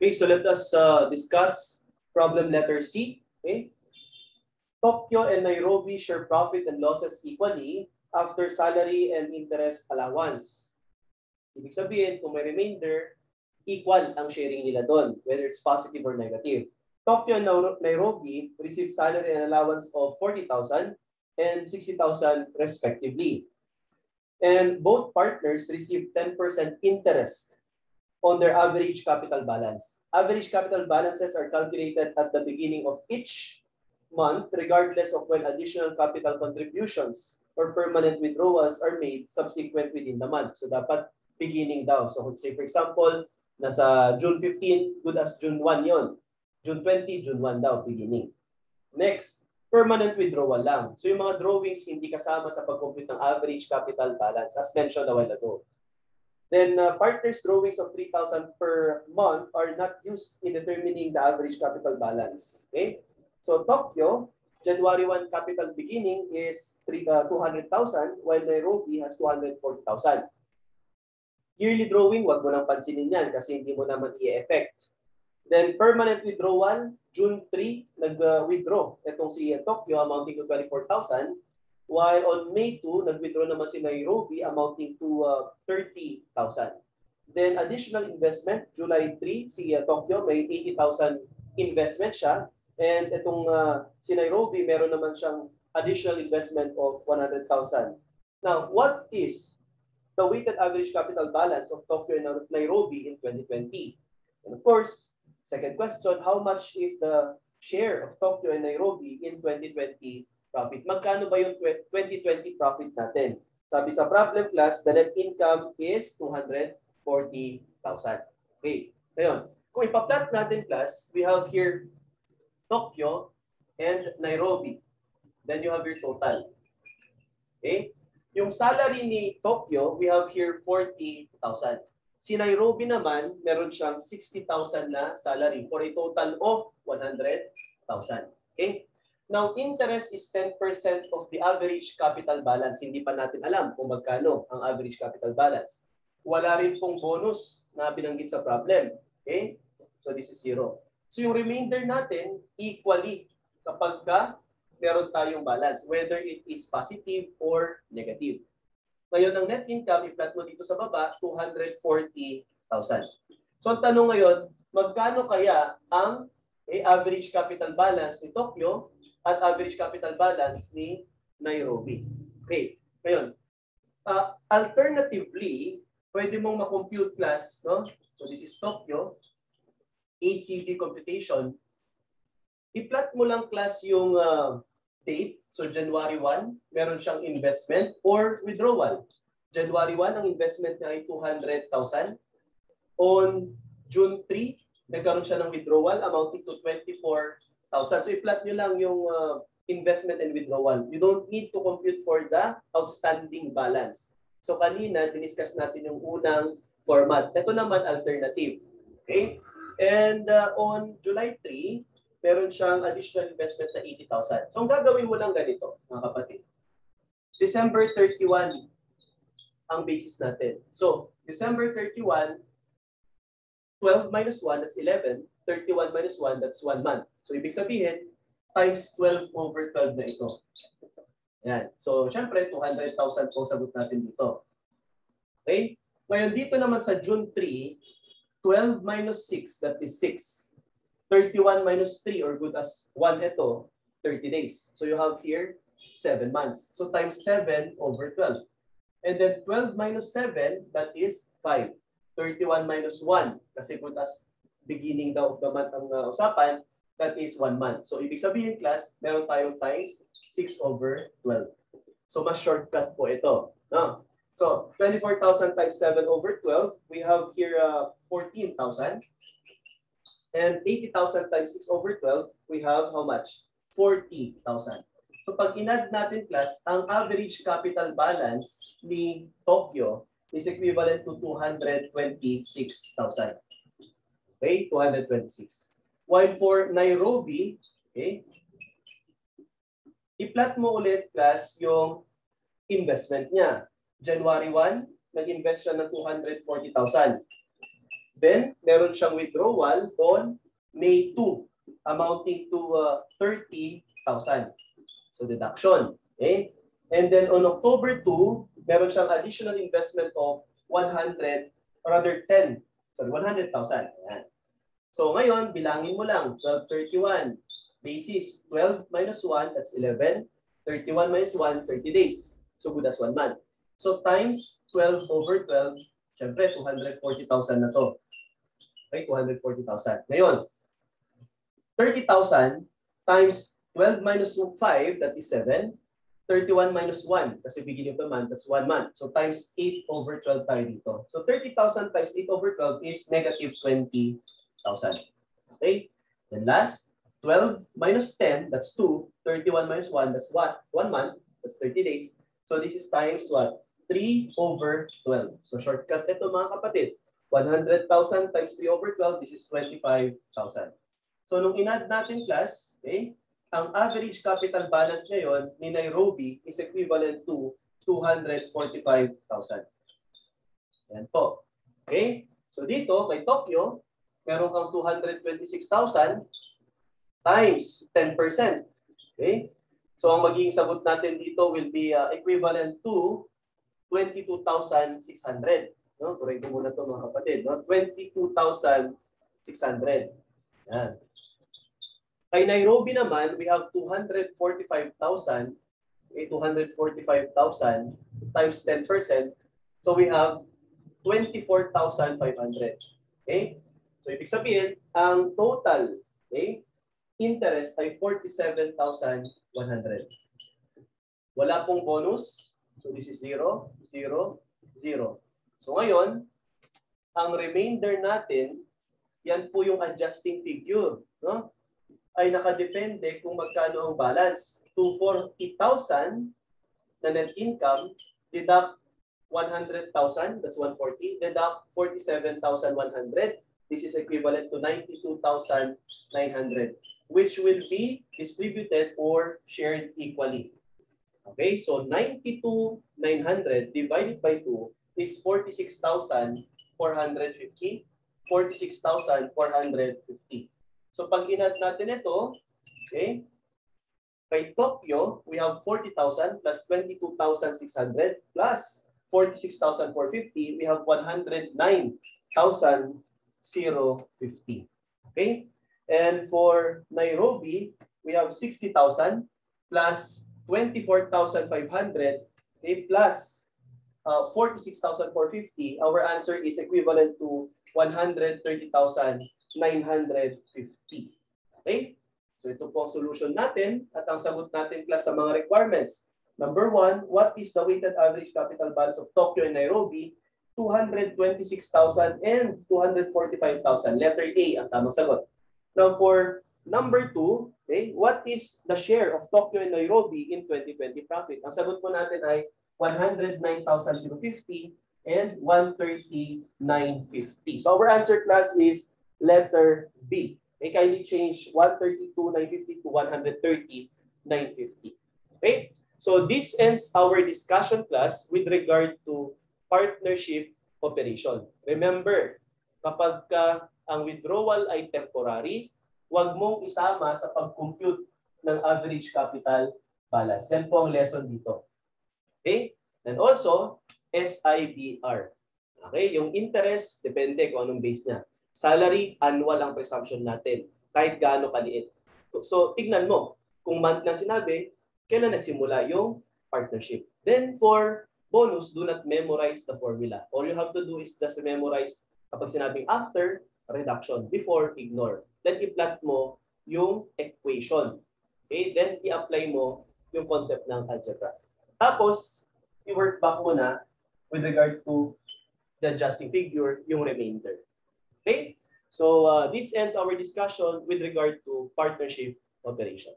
Okay, so let us discuss problem letter C. Okay. Tokyo and Nairobi share profit and losses equally after salary and interest allowance. Ibig sabihin, kung may remainder, equal ang sharing nila doon, whether it's positive or negative. Tokyo and Nairobi receive salary and allowance of 40,000 and 60,000 respectively. And both partners receive 10% interest on their average capital balance. Average capital balances are calculated at the beginning of each month regardless of when additional capital contributions or permanent withdrawals are made subsequent within the month. So dapat beginning daw. So say for example, nasa June 15, good as June 1 yon. June 20, June 1 daw, beginning. Next, permanent withdrawal lang. So yung mga drawings hindi kasama sa pag-compute ng average capital balance as mentioned a while ago. Then partners' drawings of 3,000 per month are not used in determining the average capital balance. Okay? So Tokyo, January 1 capital beginning is 200,000 while Nairobi has 240,000. Yearly drawing, wag mo nang pansinin yan kasi hindi mo naman i-effect. Then permanent withdrawal, June 3, nag-withdraw itong si Tokyo amounting to 24,000. While on May 2, nag-withdraw naman si Nairobi amounting to 30,000. Then additional investment, July 3, si Tokyo may 80,000 investment siya. And itong si Nairobi, meron naman siyang additional investment of 100,000. Now, what is the weighted average capital balance of Tokyo and Nairobi in 2020? And of course, second question, how much is the share of Tokyo and Nairobi in 2020 profit? Magkano ba yung 2020 profit natin? Sabi sa problem class, the net income is 240,000. Okay. Ngayon, kung ipa-plot natin class, we have here Tokyo and Nairobi. Then you have your total. Okay? Yung salary ni Tokyo, we have here 40,000. Si Nairobi naman, meron siyang 60,000 na salary for a total of 100,000. Okay? Now, interest is 10% of the average capital balance. Hindi pa natin alam kung magkano ang average capital balance. Wala rin pong bonus na binanggit sa problem. Okay? So, this is 0. So, yung remainder natin, equally kapag meron tayong balance, whether it is positive or negative. Ngayon, ang net income, i-plot mo dito sa baba, 240,000. So, ang tanong ngayon, magkano kaya ang average capital balance ni Tokyo at average capital balance ni Nairobi? Okay. Ngayon, alternatively, pwede mong ma-compute class, no? So, this is Tokyo, ACV computation. I-plot mo lang class yung date. So, January 1, meron siyang investment or withdrawal. January 1, ang investment niya ay 200,000. On June 3, nagkaroon siya ng withdrawal amounting to 24,000. So, i-plot nyo lang yung investment and withdrawal. You don't need to compute for the outstanding balance. So, kanina, diniscuss natin yung unang format. Ito naman, alternative. Okay? And on July 3, meron siyang additional investment na 80,000. So, ang gagawin mo lang ganito, mga kapatid. December 31 ang basis natin. So, December 31, 12 minus 1, that's 11. 31 minus 1, that's 1 month. So, ibig sabihin, times 12 over 12 na ito. Yan. So, syempre, 200,000 po sagot natin dito. Okay? Ngayon, dito naman sa June 3, 12 minus 6, that is 6. 31 minus 3 or good as 1 ito, 30 days. So you have here 7 months. So times 7 over 12. And then 12 minus 7, that is 5. 31 minus 1, kasi good as beginning daw of the month ang usapan, that is 1 month. So ibig sabihin class, meron tayong times 6 over 12. So mas shortcut po ito. No? So 24,000 times 7 over 12, we have here 14,000. And 80,000 times 6 over 12, we have how much? 40,000. So pag in-add natin class, ang average capital balance ni Tokyo is equivalent to 226,000. Okay, 226. While for Nairobi, okay, i-plot mo ulit class yung investment niya. January 1, nag-invest siya ng 240,000. Then, meron siyang withdrawal on May 2 amounting to 30,000. So, deduction. Okay? And then, on October 2, meron siyang additional investment of 100,000. So, ngayon, bilangin mo lang, 1231. Basis, 12 minus 1, that's 11. 31 minus 1, 30 days. So, good as 1 month. So, times 12 over 12, syempre, 240,000 na to. Okay, 240,000. Ngayon, 30,000 times 12 minus 5, that is 7. 31 minus 1, kasi beginning of the month, that's 1 month. So, times 8 over 12 tayo dito. So, 30,000 times 8 over 12 is negative 20,000. Okay? Then last, 12 minus 10, that's 2. 31 minus 1, that's what? 1 month. That's 30 days. So this is times what? 3 over 12. So shortcut ito mga kapatid. 100,000 times 3 over 12, this is 25,000. So nung inad natin class, okay, ang average capital balance ngayon ni Nairobi is equivalent to 245,000. Yan po. Okay? So dito, kay Tokyo, meron kang 226,000 times 10%. Okay? So ang magiging sagot natin dito will be equivalent to 22,600. No? Correct muna ito mga kapatid. No? 22,600. Yan. Kay Nairobi naman, we have 245,000. Okay, 245,000 times 10%. So we have 24,500. Okay? So ibig sabihin, ang total, okay, interest ay 47,100. Wala pong bonus. So this is 0, 0, 0. So ngayon, ang remainder natin, yan po yung adjusting figure. No? Ay nakadepende kung magkano ang balance. 240,000 na net income, deduct 100,000, that's 140, deduct 47,100. This is equivalent to 92,900, which will be distributed or shared equally. Okay, so 92,900 divided by 2 is 46,450. 46,450. So pag inad natin ito, okay, by Tokyo, we have 40,000 plus 22,600 plus 46,450. We have 109,050. Okay? And for Nairobi, we have 60,000 plus 24,500, okay, plus 46,450. Our answer is equivalent to 130,950. Okay? So ito po ang solution natin at ang sagot natin class sa mga requirements. Number 1, what is the weighted average capital balance of Tokyo and Nairobi? 226,000 and 245,000. Letter A ang tamang sagot. Now for number 2, okay, what is the share of Tokyo and Nairobi in 2020 profit? Ang sagot po natin ay 109,050 and 130,950. So our answer class is letter B. Okay, kindly change 132,950 to 130,950. Okay? So this ends our discussion class with regard to partnership operation. Remember, kapag ang withdrawal ay temporary, huwag mong isama sa pag-compute ng average capital balance. Yan po ang lesson dito. Okay? And also, SIBR. Okay? Yung interest, depende kung anong base niya. Salary, annual ang presumption natin. Kahit gaano kaliit. So, tignan mo. Kung month na sinabi, kailan nagsimula yung partnership. Then, for bonus, do not memorize the formula. All you have to do is just memorize kapag sinabing after, reduction. Before, ignore. Then, i-plot mo yung equation. Okay? Then, i-apply mo yung concept ng algebra. Tapos, i-work back mo na with regard to the adjusting figure, yung remainder. Okay? So, this ends our discussion with regard to partnership operation.